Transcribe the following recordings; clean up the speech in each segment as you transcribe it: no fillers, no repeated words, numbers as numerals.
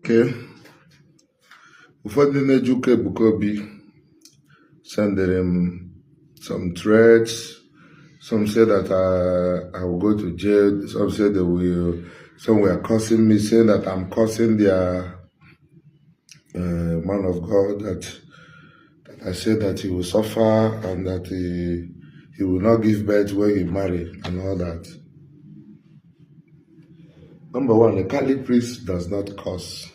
Okay. Before the Ebuka sent him some threats. Some said that I will go to jail. Some said they will. Some were cursing me, saying that I'm cursing their man of God. That I said that he will suffer and that he will not give birth when he marry and all that. Number one, the Catholic priest does not curse.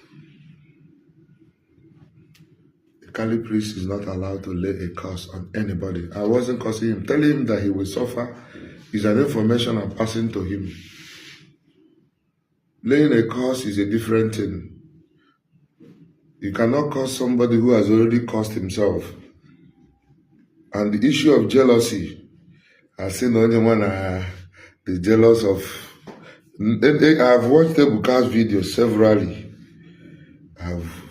The Catholic priest is not allowed to lay a curse on anybody. I wasn't cursing him. Telling him that he will suffer is an information I'm passing to him. Laying a curse is a different thing. You cannot curse somebody who has already cursed himself. And the issue of jealousy, I've seen anyone is jealous of. I've watched Ebuka's video severally. I've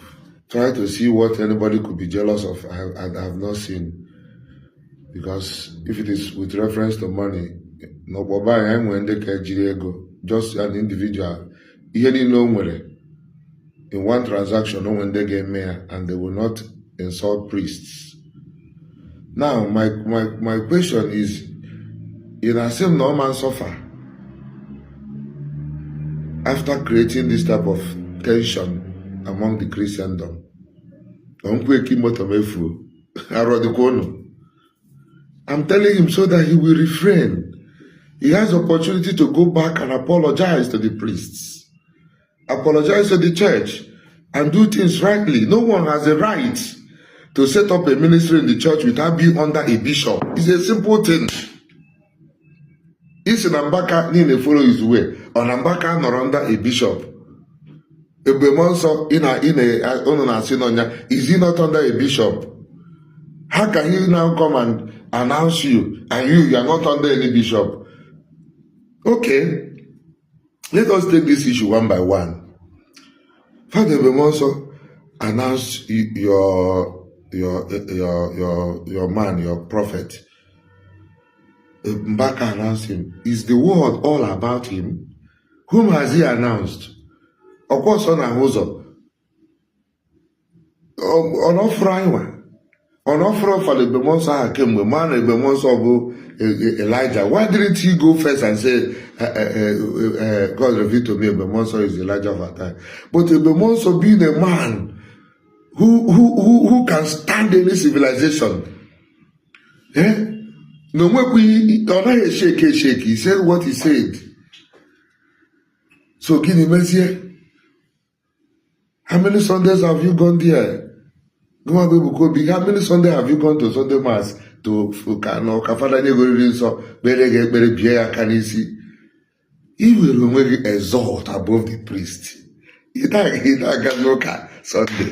tried to see what anybody could be jealous of. I have not seen. Because if it is with reference to money, no, just an individual, in one transaction, no one they get mayor, and they will not insult priests. Now, my question is, in a same no man suffer after creating this type of tension among the Christendom. I'm telling him so that he will refrain. He has opportunity to go back and apologize to the priests, apologize to the church, and do things rightly. No one has a right to set up a ministry in the church without being under a bishop. It's a simple thing. If Nambaka need to follow his way, or Nambaka not under a bishop, is he not under a bishop? How can he now come and announce you, and you are not under any bishop? Okay, let us take this issue one by one. Father Bemonso announced your man, your prophet. Mbaka announced him. Is the word all about him? Whom has he announced? Of course, on Ahozo. On Ofraiwa. On Ofra for the Bemonsa came with man, Bemonsa Elijah. Why didn't he go first and say, God revealed to me, Bemonsa is Elijah of our time? But Bemonsa being a man who can stand any civilization. Eh? No more we shake. He said what he said. So Guinea Messiah, how many Sundays have you gone there? How many Sundays have you gone to Sunday Mass to Fukano? He will exalt above the priest. He got no Sunday.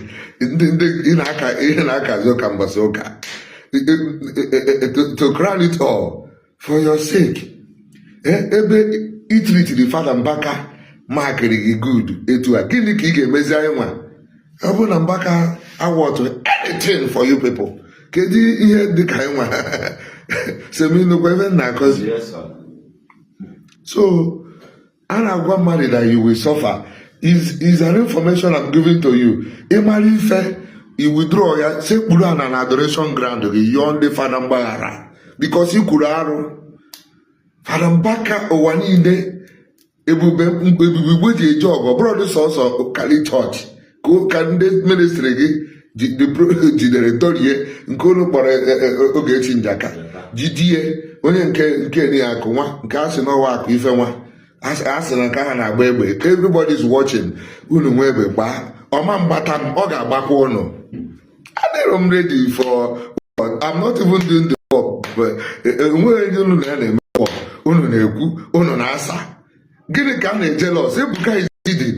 To crown it all for your sake. It reach the father Mbaka mark good. It will give the king a messiah. Abu Mbaka award to anything for you people. Can you hear the kind one? Yes, sir. So, and I've got married that you will suffer. Is an information I'm giving to you. You withdraw ya say Quran an adoration ground beyond the Father Mbara. Because you could arrow Father Mbaka Owanide Ebuka job or brothers also Kali Church. Go can this ministry the directory Nkolo Ogetin Jaka. GDA when Kenny Akuma, Casino Wak Ifewa. As Asana Bebe, everybody's watching. Nwebe Joy. Oman Batam Oga Bakono. I'm ready for. I'm not even doing the work, but when you learn Unasa. Gini can jealous. Ebuka is hidden.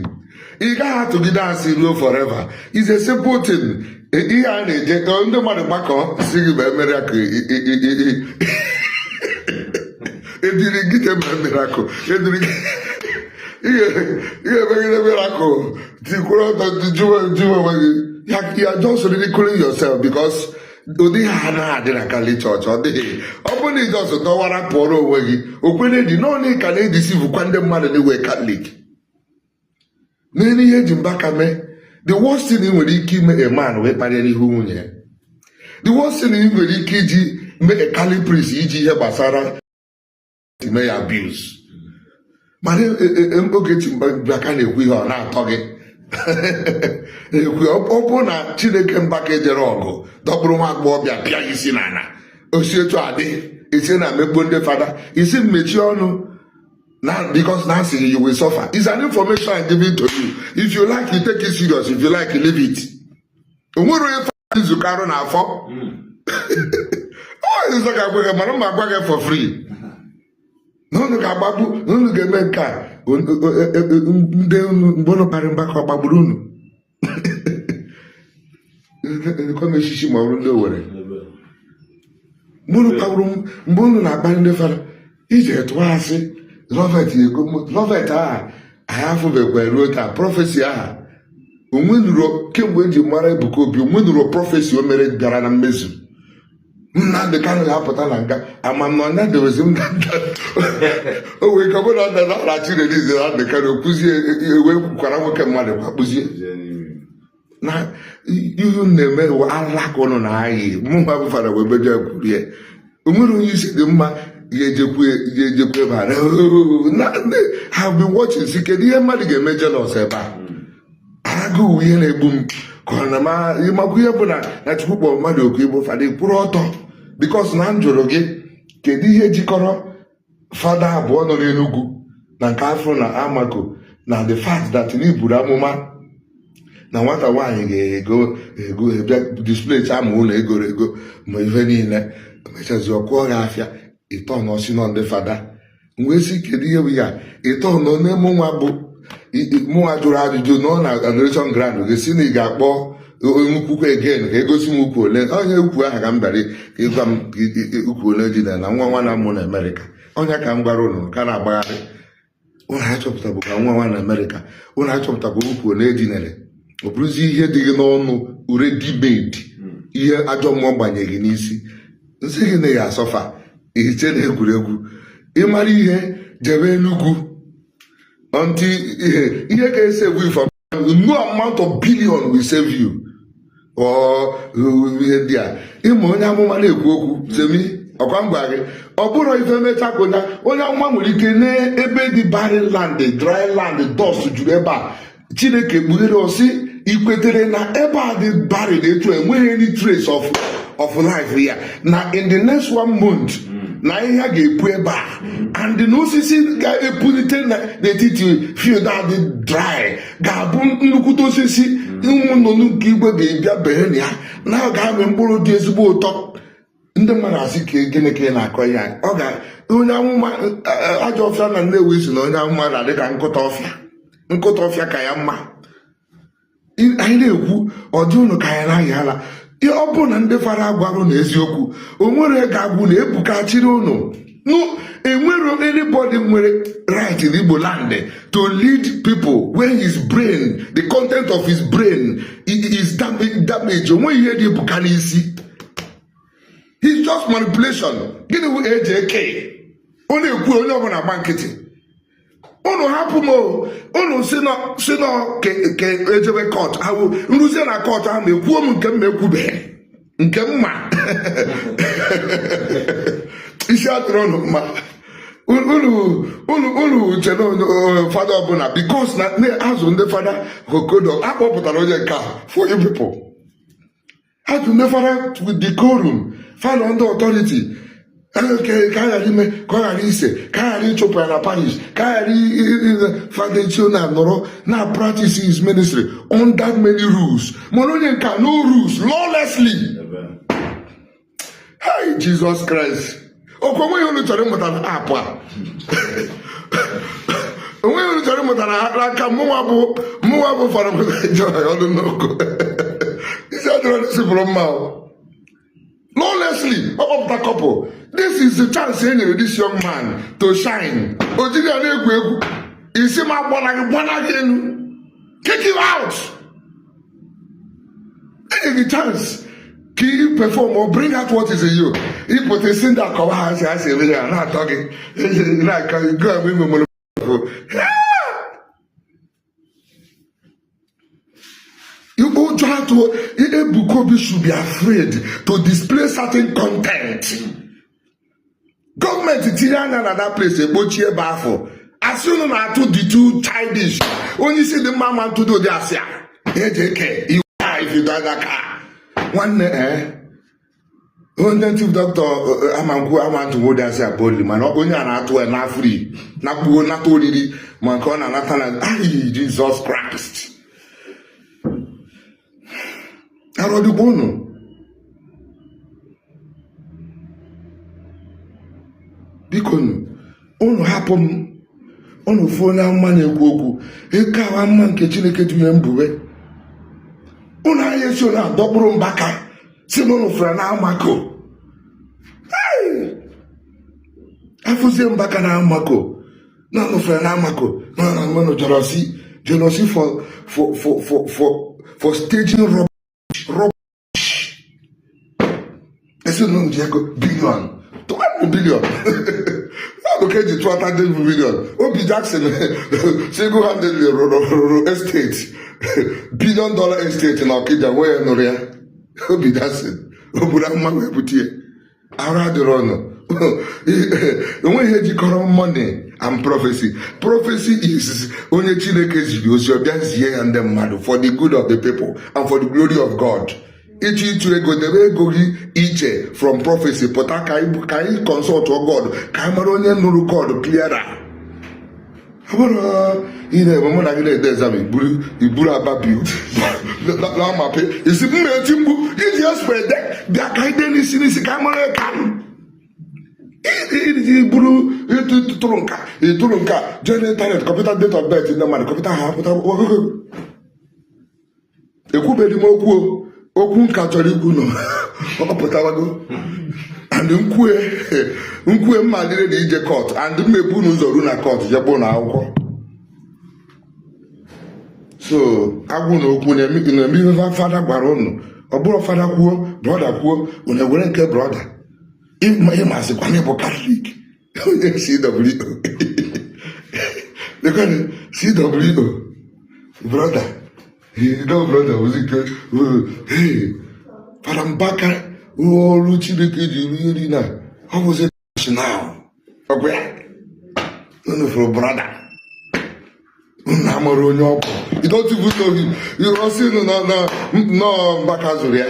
He can't have to get dance in low forever. It's a simple thing. He had a jet on the motherfucker singing by miracle. It didn't get a miracle. It didn't. Yeah, miracle. The crowd of the Jew. You are just ridiculing yourself because they had a Catholic church or they open it just don't want to pour away. Open it, no need can deceive when the man they were Catholic. Many years in Bakame, The worst thing in nwere ike ime a man wee kparịa n'ihu nwunye. The worst thing in nwere ike iji mee a Catholic priest iji ihe gbasara may abuse. Mana oge Chimbaka na-ekwu ihe ọ na-atọ gị. Ọ bụ na Chineke Mbaka ejere ọgụ dọkpụrụ nwa agbọghọbịa pịa isi n'ala osi etu adị isi na mekpo ndị fada isi mmechi ọnụ now because now see you will suffer. It's an information I'm giving to you. If you like, you take it serious. If you like, you leave it. Oh, it's like I'm for free. No, no, Kababu, no, get me car. Bono Parimbaka Baburunu. Come shishi marundo wore. Bono Kabrum, Bono na bande fara. Ije twase. Lovett I have a wrote a prophecy. When you came when you marry Ebuka, when you prophecy, you married Garana Mesu. Not the kind of Apatanga. I'm not there was him. Oh, we come on that actually is the kind of pussy away Karamoka mother. Now, you never lack on eye. Mumba for a Weber. When you see the man. Have been watching Sikedi Madige Major Seba. Agu Yene Boom Konama Yamaguabuna that football Madu Kibo for the Puroto because Nanjoroge Kedi Hejikoro Father Bono Renugu Nankafro na Amako now the fact that ni Buramuma now what I want go display time ego Moveni Mrs. Yokorafia. Ito no si no the father we si kedi ye ya ito no ne mo wa bu mo ajura ajuju no na adoration ground ge si ni ga kpo onwukwukwu again ka egosi m ukwu ole onye ukwu aha ka m bịara ịgwa m ukwu ole ji na nwa na mụ na America onye ka m gwara unu ka na-agbagharị unu achọpụtabụ ka nwa na America unu achọpụtabụ ukwu ole ejinere ọ bụrụzi ihe dị gị n'ọnụ ure debate ihe ajọ mmụọ gbanyeghị n'isi nsị gị na ya asọfa iche na egwuregwu ịmara ihe jebe Enugu until ihe ka save you from no amount of billion will save you or ihe dị a ịma onye amụma na-ekwu okwu semi ọkwa mgba gị ọ bụrụ ife mecha kwụnya onye amụma nwere ike n'ebe dị barren land dry land dust juru ebe a Chineke kpughere osi ikwetere na ebe a dị barren etu enweghị any trace of life here na in the next 1 month na ihe a ga-epu ebe a and n'osisi ga-epulite n'etiti field a dị dry ga-abụ nnukwute osisi ụmụ nnụnụ nke igwe ga-ebịa bere na ya na ọ ga-amị mkpụrụ dị ezigbo ụtọ ndị mmadụ asị ka gịnị ka ị na-akọ ya ọ ga onye amụma ajọ ọfịa na Nnewi si na onye amụma na-adị ka nkụta ọfịa ka ya mma anyị na-ekwu ọdị unu ka ya na-ahịa ala ọ bụ na ndị fara agwarụ na eziokwu o nwere ga-agwụ na Ebuka chiri unu no enwere anybody nwere right in Igbo land to lead people when his brain the content of his brain is damage onwe ihe dị Ebuka n'isi he's just manipulation gịnị bụ AJK ọ na-ekwu onye ọbụla agba nkịtị unu hapụ m unu si nọ ke ejebe court ahụ nruzie na court ahụ ekwuo m nke m ekwubeghị nke mma isi atụrụ unu mma unu uche na fada ọbụla because na azụ ndị fada hokodo akpọpụtara onye nke for you people azụ ndị fada with decorum fada under authority okay, ka ghara ime ka ọ ghara ise ka ghara ịchụpụ ya na parish ka ghara fadechio na nọrọ na practice his ministry under many rules mana onye nka no rules lawlessly. Hey Jesus Christ okwu onweghị unu chọrọ ịmụta na apụ a onweghị unu chọrọ ịmụta na aka mụnwa bụ fara Joy ọdụ n'oko isi adịrọ n'isipụrụ mma lawlessly ọkpọpụta couple. This is the chance to this young man to shine. Kick him out. Any chance. Can you perform or bring out what is in you? He put a sin that cover has I'm not talking. Like go and You all try to, Ebuka should be afraid to display certain content. Government is in another place, a bochie bafo. As soon as I the two childish, when you see the mama to do this, AJK, you die if you die that car. One native doctor, I want to go there, say, boldly, man, only an to and free. Not only, man, Jesus Christ. Arodi bono. Bikono, ono happen, ono fona man ekwoku, eka wa man ke Chineke tu yembuwe. Ono ayeso na dobro mbaka, simono fra na amako. Hey! Afuze mbaka na amako. Na no fra na amako. Na no jealousy for staging rubbish. Ese no Diego billion. 12 billion. Okay, the 200 billion. Obi Jackson single-handedly estate. $1 billion estate in Okija where no rea. Obi Jackson. Obura mama ebutie. Ara de rono. When you call money and prophecy. Prophecy is only Chineke use your dance here and them mad for the good of the people and for the glory of God. Each to go the way go each from prophecy, but I can consult with God. Cameroonian no record clearer. In a moment I get there's a Ibura Babu. You see, Timbu, you just spread that. They are guidance in this camera. Iburu, Turunka, general talent, computer date of birth in the man, computer half. A Kubedi Moku. Okun Catholic no, Opatawago, and Nkwe Madre the court, and Mebunu Zoruna court, Jabona. So, I won't open a meeting and leave father baron, or brother poor, brother poor, when I wouldn't care brother. If my master is a Catholic, CW. They call it CW, brother. You know, brother, was it good? Hey, Parambaka, oh, Luchibiki, really now. How was it now? Okay, no, for brother. You don't even know him. You don't see no, Mbakazuria,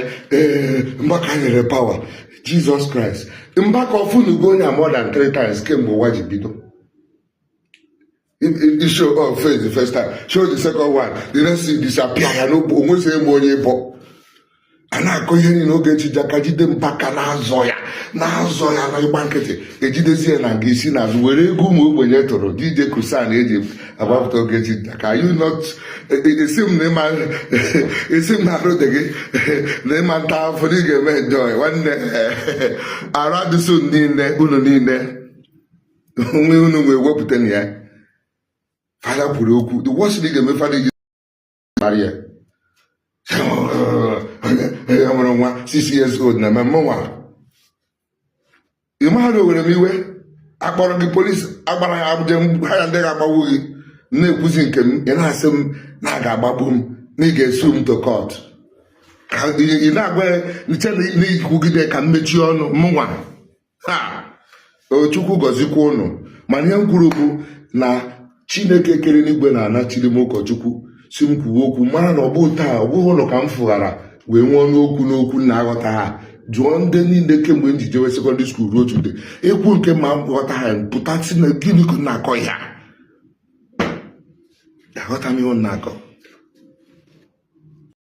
Mbakanya power. Jesus Christ. Mbaka Funugonia more than 3 times came to Wajibido. It show up first the first time, show the second one, the rest disappear. I know almost same money, but and I go here, you know, get Jakaji them back and Zoya, na bankete. Ejidesi and Angisi as where go move when you to DJ Kusan Egypt about to get it. Are you not? It seems name it seems not again. Name and town for the game joy. One around the soon in there, Unonine. We work 10 years. Father Puroku, the worst thing my father is Maria. 6 years old, na my mama. You might know where we were. I bought the police, I bought a jam, I and then I bought no pushing him, and I some naga babum, nigga soon to court. You know where you tell me who they can meet you on Mwa. Ha! Oh, Chuku Gozikono, my young group na. Chineke kere n'igwe na ana Chilimoko Chukwu si m kwuo okwu mara na ọ bụ taa ọ bụghị ụlọ ka m fụghara wee nwee n'okwu na-aghọta ha jụọ ndị niile kemgbe m ji jewe secondary school ruo today ekwu nke ma m ghọta ha pụta si na gịnị ka na-akọ ya aghọta m ihe ọ na-akọ